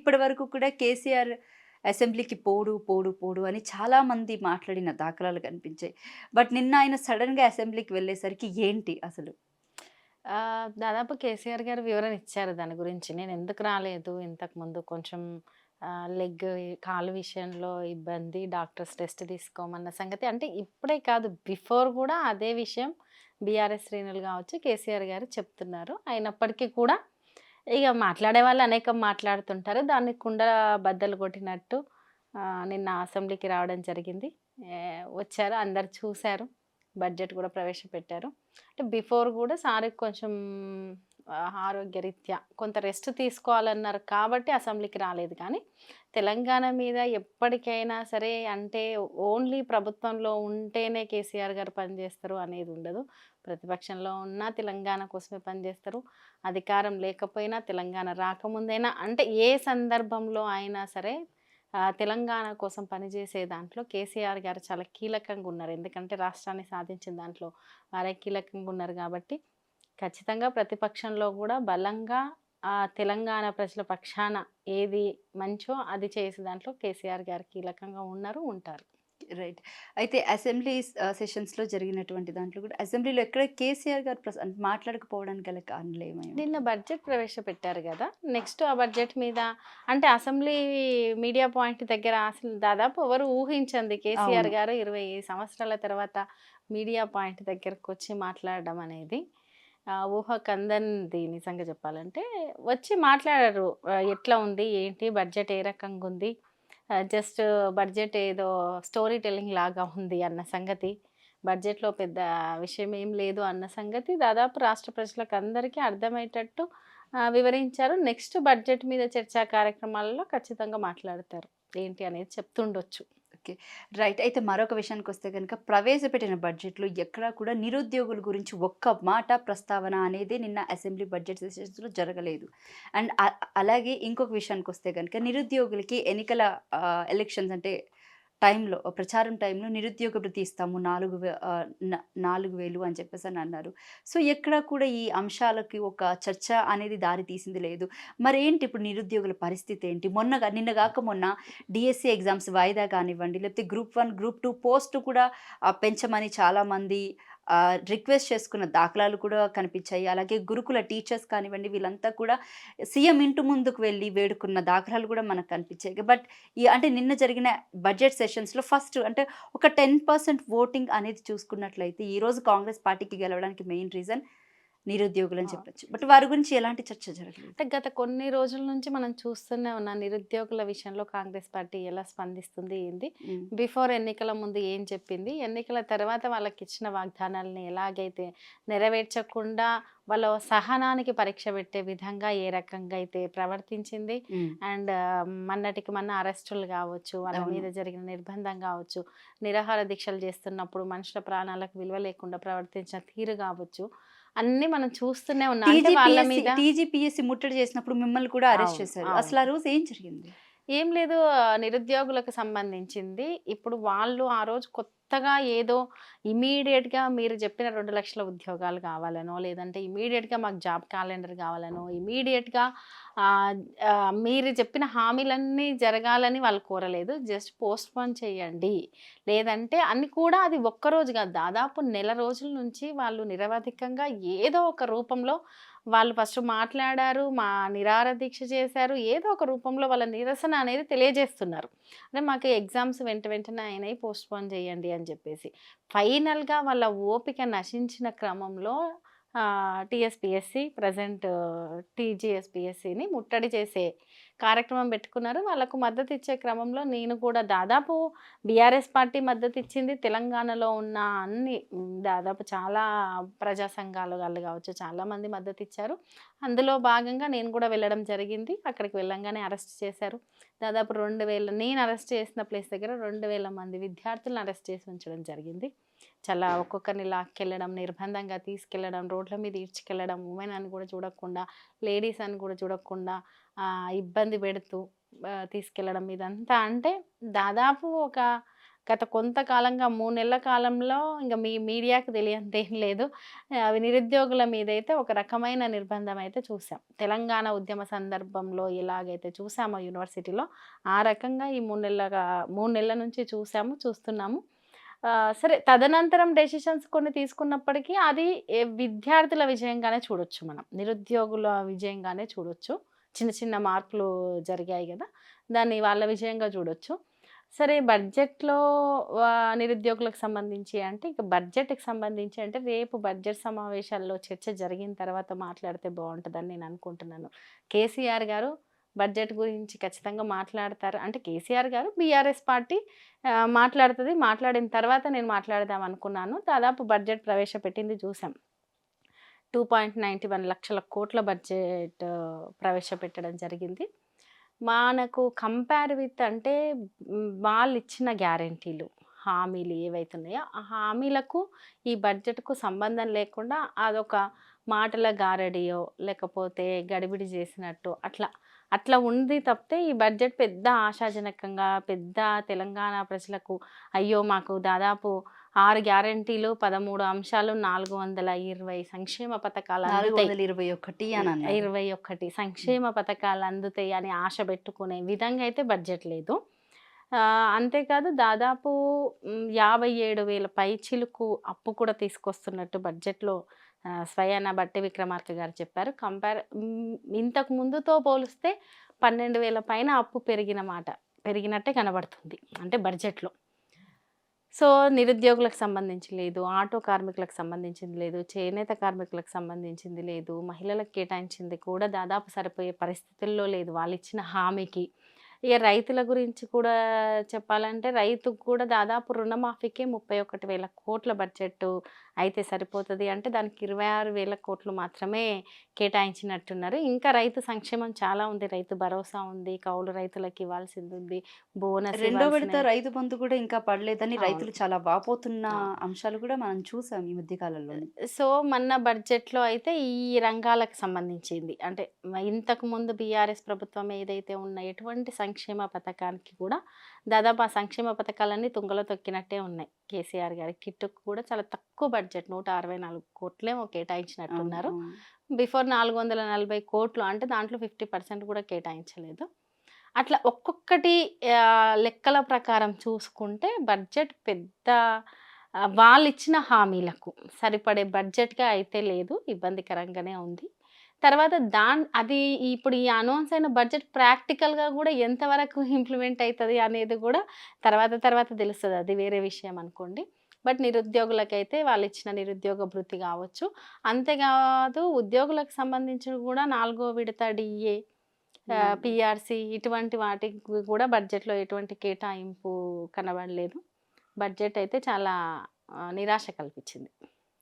ఇప్పటి వరకు కూడా కేసీఆర్ అసెంబ్లీకి పోడు అని చాలామంది మాట్లాడిన దాఖలాలు కనిపించాయి. బట్ నిన్న ఆయన సడెన్‌గా అసెంబ్లీకి వెళ్ళేసరికి ఏంటి అసలు? దాదాపు కేసీఆర్ గారు వివరణ ఇచ్చారు దాని గురించి. నేనెందుకు రాలేదు ఇంతకుముందు కొంచెం లెగ్ కాలు విషయంలో ఇబ్బంది, డాక్టర్స్ టెస్ట్ తీసుకోమన్న సంగతి. అంటే ఇప్పుడే కాదు, బిఫోర్ గూడా అదే విషయం బీఆర్ఎస్ శ్రేణులు గావచ్చు, కేసీఆర్ గారు చెప్తున్నారు. అయినప్పటికీ కూడా ఇగ మాట్లాడేవాళ్ళు అనేకం మాట్లాడుతుంటారు. దాన్ని కుండ బద్దలు కొట్టినట్టు నిన్న అసెంబ్లీకి రావడం జరిగింది. వచ్చారు, అందరూ చూసారు. బడ్జెట్ గూడా ప్రవేశపెట్టారు. అంటే బిఫోర్ గూడా సార్‌కి కొంచెం ఆరోగ్యరీత్యా కొంత రెస్ట్ తీసుకోవాలన్నారు కాబట్టి అసెంబ్లీకి రాలేదు కానీ, తెలంగాణ మీద ఎప్పటికైనా సరే అంటే ఓన్లీ ప్రభుత్వంలో ఉంటేనే కేసీఆర్ గారు పనిచేస్తారు అనేది ఉండదు. ప్రతిపక్షంలో ఉన్నా తెలంగాణ కోసమే పనిచేస్తారు. అధికారం లేకపోయినా, తెలంగాణ రాకముందైనా అంటే ఏ సందర్భంలో అయినా సరే తెలంగాణ కోసం పనిచేసే దాంట్లో కేసీఆర్ గారు చాలా కీలకంగా ఉన్నారు. ఎందుకంటే రాష్ట్రాన్ని సాధించిన దాంట్లో వారే కీలకంగా ఉన్నారు కాబట్టి, ఖచ్చితంగా ప్రతిపక్షంలో గూడా బలంగా తెలంగాణ ప్రజల పక్షాన ఏది మంచో అది చేసే దాంట్లో కేసీఆర్ గారు కీలకంగా ఉన్నారు, ఉంటారు. రైట్. అయితే అసెంబ్లీ సెషన్స్‌లో జరిగినటువంటి దాంట్లో కూడా అసెంబ్లీలో ఎక్కడ కేసీఆర్ గారు అంటే మాట్లాడకపోవడానికి గల కారణాలు ఏమై నిన్న ఉంటాయి? బడ్జెట్ ప్రవేశపెట్టారు గదా! నెక్స్ట్ ఆ బడ్జెట్ మీద అంటే అసెంబ్లీ మీడియా పాయింట్ దగ్గర అసలు దాదాపు ఎవరు ఊహించంది కేసీఆర్ అవును. గారు 20 సంవత్సరాల తర్వాత మీడియా పాయింట్ దగ్గరకొచ్చి మాట్లాడడం అనేది ఊహకందనిది నిజంగా చెప్పాలంటే. వచ్చి మాట్లాడారు. ఎట్లా ఉంది? ఏంటి? బడ్జెట్ ఏ రకంగుంది? జస్ట్ బడ్జెట్ ఏదో స్టోరీ టెల్లింగ్ లాగా ఉంది అన్న సంగతి. బడ్జెట్‌లో పెద్ద విషయం ఏం లేదు అన్న సంగతి దాదాపు రాష్ట్ర ప్రజలకందరికీ అర్థమయ్యేటట్టు వివరించారు. నెక్స్ట్ బడ్జెట్ మీద చర్చా కార్యక్రమాలలో ఖచ్చితంగా మాట్లాడతారు. ఏంటి అనేది చెప్తుండొచ్చు. ఓకే. రైట్. అయితే మరొక విషయానికొస్తే గనుక ప్రవేశపెట్టిన బడ్జెట్‌లో ఎక్కడా కూడా నిరుద్యోగుల గురించి ఒక్క మాట ప్రస్తావన అనేది నిన్న అసెంబ్లీ బడ్జెట్ సెషన్స్‌లో జరగలేదు. అండ్ అలాగే ఇంకొక విషయానికొస్తే గనుక నిరుద్యోగులకి ఎన్నికల ఎలక్షన్స్ అంటే ప్రచారం టైంలో నిరుద్యోగ భృతి ఇస్తాము 4,000 అని చెప్పేసని అన్నారు. సో, ఎక్కడా కూడా ఈ అంశాలకి ఒక చర్చ అనేది దారి తీసింది లేదు. మరేంటి ఇప్పుడు నిరుద్యోగుల పరిస్థితి ఏంటి? నిన్న గాక మొన్న డీఎస్సీ ఎగ్జామ్స్ వాయిదా కానివ్వండి, లేకపోతే గ్రూప్ 1, గ్రూప్ 2 పోస్ట్ కూడా పెంచమని చాలామంది రిక్వెస్ట్ చేసుకున్న దాఖలాలు కూడా కనిపించాయి. అలాగే గురుకుల టీచర్స్ కానివ్వండి, వీళ్ళంతా కూడా సీఎం ఇంటి ముందుకు వెళ్లి వేడుకున్న దాఖలాలు కూడా మనకు కనిపించాయి. బట్ అంటే నిన్న జరిగిన బడ్జెట్ సెషన్స్‌లో ఫస్ట్ అంటే ఒక 10% ఓటింగ్ అనేది చూసుకున్నట్లయితే ఈరోజు కాంగ్రెస్ పార్టీకి గెలవడానికి మెయిన్ రీజన్ నిరుద్యోగులని ఆ! చెప్పొచ్చు. బట్ వారి గురించి ఎలాంటి చర్చ జరగలేదు. అంటే గత కొన్ని రోజుల నుంచి మనం చూస్తూనే ఉన్నాం. నిరుద్యోగుల విషయంలో కాంగ్రెస్ పార్టీ ఎలా స్పందిస్తుంది? ఏంది? హ్మ్. బిఫోర్ ఎన్నికల ముందు ఏం చెప్పింది? ఎన్నికల తర్వాత వాళ్ళకిచ్చిన వాగ్దానాలని ఎలాగైతే నెరవేర్చకుండా వాళ్ళ సహనానికి పరీక్ష పెట్టే విధంగా ఏ రకంగా అయితే ప్రవర్తించింది. హ్మ్. అండ్ మొన్నటికి మొన్న అరెస్టులు గావచ్చు, వాళ్ళ అవును. మీద జరిగిన నిర్బంధం గావచ్చు, నిరాహార దీక్షలు చేస్తున్నప్పుడు మనుషుల ప్రాణాలకు విలువ లేకుండా ప్రవర్తించిన తీరు గావచ్చు, అన్నీ మనం చూస్తూనే ఉన్నాం. అంటే వాళ్ళ మీద టీజీపీఎస్సీ ముట్టడి చేసినప్పుడు మిమ్మల్ని కూడా అరెస్ట్ అవును. చేశారు. అసలు అవును. ఆ రోజు ఏం జరిగింది? ఏం లేదు, నిరుద్యోగులకు సంబంధించింది. ఇప్పుడు వాళ్ళు ఆ రోజు కొత్తగా ఏదో ఇమ్మీడియేట్‌గా మీరు చెప్పిన 2,00,000 ఉద్యోగాలు కావాలనో, లేదంటే ఇమ్మీడియేట్‌గా మాకు జాబ్ క్యాలెండర్ కావాలనో, ఇమ్మీడియేట్‌గా ఆహ్, మీరు చెప్పిన హామీలన్నీ జరగాలని వాళ్ళు కోరలేదు. జస్ట్ పోస్ట్‌పోన్ చేయండి. లేదంటే అని కూడా అది ఒక్కరోజు కాదు. దాదాపు నెల రోజుల నుంచి వాళ్ళు నిరవధికంగా ఏదో ఒక రూపంలో వాళ్ళు ఫస్ట్ మాట్లాడారు. నిరాహార దీక్ష చేశారు. ఏదో ఒక రూపంలో వాళ్ళ నిరసన అనేది తెలియజేస్తున్నారు. అంటే మాకు ఎగ్జామ్స్ వెంటనే అయినాయి, పోస్ట్‌పోన్ చేయండి అని చెప్పేసి. ఫైనల్‌గా వాళ్ళ ఓపిక నశించిన క్రమంలో టీఎస్‌పీఎస్సీ ప్రెజెంట్ టీజీఎస్‌పీఎస్సీని ముట్టడి చేసే కార్యక్రమం పెట్టుకున్నారు. వాళ్ళకు మద్దతు ఇచ్చే క్రమంలో నేను కూడా దాదాపు బీఆర్ఎస్ పార్టీ మద్దతిచ్చింది. తెలంగాణలో ఉన్న అన్ని దాదాపు చాలా ప్రజా సంఘాలు వాళ్ళు కావచ్చు, చాలామంది మద్దతిచ్చారు. అందులో భాగంగా నేను కూడా వెళ్ళడం జరిగింది. అక్కడికి వెళ్ళంగానే అరెస్ట్ చేశారు. దాదాపు 2,000 నేను అరెస్ట్ చేసిన ప్లేస్ దగ్గర 2,000 మంది విద్యార్థులను అరెస్ట్ చేసి ఉంచడం జరిగింది. చాలా ఒక్కొక్కరిని లాక్కెళ్ళడం, నిర్బంధంగా తీసుకెళ్ళడం, రోడ్ల మీద ఈడ్చుకెళ్ళడం, ఉమెన్ అని కూడా చూడకుండా, లేడీస్ అని కూడా చూడకుండా ఇబ్బంది పెడుతూ తీసుకెళ్ళడం ఇదంతా అంటే దాదాపు ఒక గత కొంతకాలంగా 3 నెలల కాలంలో ఇంక మీడియాకి తెలియందేం లేదు. అవి నిరుద్యోగుల మీదైతే ఒక రకమైన నిర్బంధం అయితే చూసాం. తెలంగాణ ఉద్యమ సందర్భంలో ఎలాగైతే చూసామో యూనివర్సిటీలో, ఆ రకంగా ఈ 3 నెలల నుంచి చూస్తున్నాము. సరే తదనంతరం డెసిషన్స్ కొన్ని తీసుకున్నప్పటికీ అది విద్యార్థుల విజయంగానే చూడొచ్చు మనం. నిరుద్యోగుల విజయంగానే చూడొచ్చు. చిన్న చిన్న మార్పులు జరిగాయి గదా! దాన్ని వాళ్ళ విజయంగా చూడొచ్చు. సరే బడ్జెట్‌లో నిరుద్యోగులకు సంబంధించి అంటే ఇక బడ్జెట్‌కి సంబంధించి అంటే రేపు బడ్జెట్ సమావేశాల్లో చర్చ జరిగిన తర్వాత మాట్లాడితే బావుంటదని నేను అనుకుంటున్నాను. కేసీఆర్ గారు బడ్జెట్ గురించి ఖచ్చితంగా మాట్లాడతారు. అంటే కేసీఆర్ గారు బీఆర్ఎస్ పార్టీ మాట్లాడుతది. మాట్లాడిన తర్వాత నేను మాట్లాడదాం అనుకున్నాను. దాదాపు బడ్జెట్ ప్రవేశపెట్టింది చూసాం. 2.91 లక్షల కోట్ల బడ్జెట్ ప్రవేశపెట్టడం జరిగింది. మనకు కంపేర్ విత్ అంటే వాళ్ళిచ్చిన గ్యారంటీలు, హామీలు ఏవైతే ఉన్నాయో, ఆ హామీలకు ఈ బడ్జెట్‌కు సంబంధం లేకుండా అదొక మాటల గారడియో, లేకపోతే గడిబిడి చేసినట్టు అట్లా ఉంది తప్పితే ఈ బడ్జెట్ పెద్ద ఆశాజనకంగా, పెద్ద తెలంగాణ ప్రజలకు అయ్యో! మాకు దాదాపు 6 గ్యారంటీలు, 13 అంశాలు, 420 సంక్షేమ పథకాలు అందుతాయి. 421 అని అన్నారు. 21 సంక్షేమ పథకాలు అందుతాయి అని ఆశ పెట్టుకునే విధంగా అయితే బడ్జెట్ లేదు. అంతేకాదు దాదాపు 57,000 పైచిలుకు అప్పు కూడా తీసుకొస్తున్నట్టు బడ్జెట్‌లో స్వయాన బట్టి విక్రమార్క గారు చెప్పారు. ఇంతకు ముందుతో పోలిస్తే 12,000 పైన అప్పు పెరిగినట్టే కనబడుతుంది. అంటే బడ్జెట్‌లో. సో, నిరుద్యోగులకు సంబంధించి లేదు, ఆటో కార్మికులకు సంబంధించింది లేదు, చేనేత కార్మికులకు సంబంధించింది లేదు, మహిళలకు కేటాయించింది కూడా దాదాపు సరిపోయే పరిస్థితుల్లో లేదు వాళ్ళిచ్చిన హామీకి. ఇక రైతుల గురించి కూడా చెప్పాలంటే రైతుకు కూడా దాదాపు రుణమాఫీకే 31,000 కోట్ల బడ్జెట్ అయితే సరిపోతది అంటే దానికి 26,000 కోట్లు మాత్రమే కేటాయించినట్టున్నారు. ఇంకా రైతు సంక్షేమం చాలా ఉంది. రైతు భరోసా ఉంది, కౌలు రైతులకు ఇవ్వాల్సింది ఉంది, బోనస్ రెండో విడత ఇవ్వాల్సినయి. రైతు బంధు కూడా ఇంకా పడలేదని అవును. రైతులు చాలా వాపోతున్న అవును. అంశాలు కూడా మనం చూసాం ఈ మధ్య కాలంలోనే. సో, మొన్న బడ్జెట్‌లో అయితే ఈ రంగాలకు సంబంధించింది. అంటే ఇంతకుముందు బీఆర్ఎస్ ప్రభుత్వం ఏదైతే ఉన్న ఎటువంటి సంక్షేమ పథకానికి కూడా దాదాపు ఆ సంక్షేమ పథకాలన్నీ తుంగలో తొక్కినట్టే ఉన్నాయి. కేసీఆర్ గారి కిట్‌కు కూడా చాలా తక్కువ బడ్జెట్ 164 కోట్లేమో అవును. కేటాయించినట్టున్నారు. అవును. బిఫోర్ 440 కోట్లు అంటే దాంట్లో 50% కూడా కేటాయించలేదు. అట్లా ఒక్కొక్కటి లెక్కల ప్రకారం చూసుకుంటే బడ్జెట్ పెద్ద వాళ్ళిచ్చిన హామీలకు సరిపడే బడ్జెట్‌గా అయితే లేదు. ఇబ్బందికరంగానే ఉంది. తర్వాత అది ఇప్పుడు ఈ అనౌన్స్ అయిన బడ్జెట్ ప్రాక్టికల్‌గా గూడా ఎంతవరకు ఇంప్లిమెంట్ అయితది అనేది గూడా తర్వాత తెలుస్తది. అది వేరే విషయం అనుకోండి. బట్ నిరుద్యోగులకైతే వాళ్ళిచ్చిన నిరుద్యోగ భృతి గావచ్చు. అంతేకాదు ఉద్యోగులకు సంబంధించి గూడా 4 విడత డీఏ, హ్మ్. పీఆర్సీ ఇటువంటి వాటికి కూడా బడ్జెట్‌లో ఎటువంటి కేటాయింపు కనబడలేదు. బడ్జెట్ అయితే చాలా నిరాశ కల్పించింది.